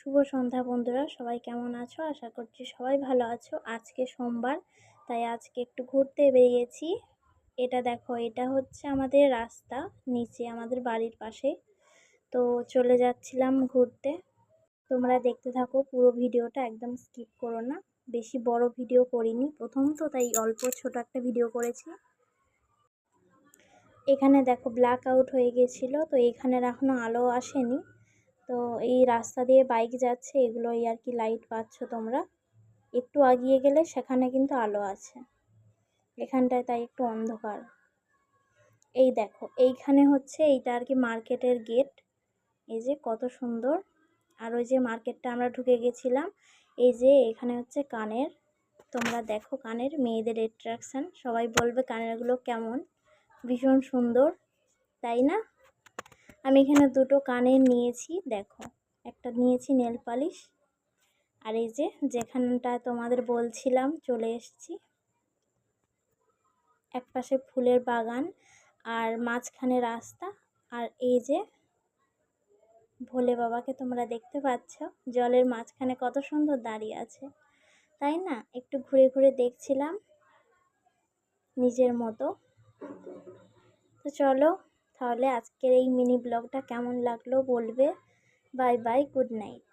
শুভ সন্ধ্যা বন্ধুরা, সবাই কেমন আছো? আশা করছি সবাই ভালো আছো। আজকে সোমবার, তাই আজকে একটু ঘুরতে বেরিয়েছি। এটা দেখো, এটা হচ্ছে আমাদের রাস্তা, নিচে আমাদের বাড়ির পাশে। তো চলে যাচ্ছিলাম ঘুরতে। তোমরা দেখতে থাকো পুরো ভিডিওটা, একদম স্কিপ করো না। বেশি বড় ভিডিও করিনি, প্রথম তো তাই অল্প ছোট একটা ভিডিও করেছি। এখানে দেখো ব্ল্যাক আউট হয়ে গেছিলো, তো এখানের এখনো আলো আসেনি। তো এই রাস্তা দিয়ে বাইক যাচ্ছে, এগুলোই আর কি লাইট পাচ্ছ তোমরা। একটু আগিয়ে গেলে সেখানে কিন্তু আলো আছে, এখানটায় তাই একটু অন্ধকার। এই দেখো, এইখানে হচ্ছে এইটা আর কি মার্কেটের গেট। এই যে কত সুন্দর। আর ওই যে মার্কেটটা আমরা ঢুকে গেছিলাম। এই যে এখানে হচ্ছে কানের, তোমরা দেখো কানের, মেয়েদের অ্যাট্রাকশন। সবাই বলবে কানেরগুলো কেমন, ভীষণ সুন্দর, তাই না? আমি এখানে দুটো কানের নিয়েছি, দেখো। একটা নিয়েছি নেল পালিশ। আর এই যে যেখানটা তোমাদের বলছিলাম চলে এসেছি। একপাশে ফুলের বাগান আর মাঝখানে রাস্তা। আর এই যে ভোলে বাবাকে তোমরা দেখতে পাচ্ছ, জলের মাঝখানে কত সুন্দর দাঁড়িয়ে আছে, তাই না? একটু ঘুরে ঘুরে দেখছিলাম নিজের মতো। তো চলো তাহলে আজকের এই মিনি ব্লগটা কেমন লাগলো বলবে। Bye bye, good night.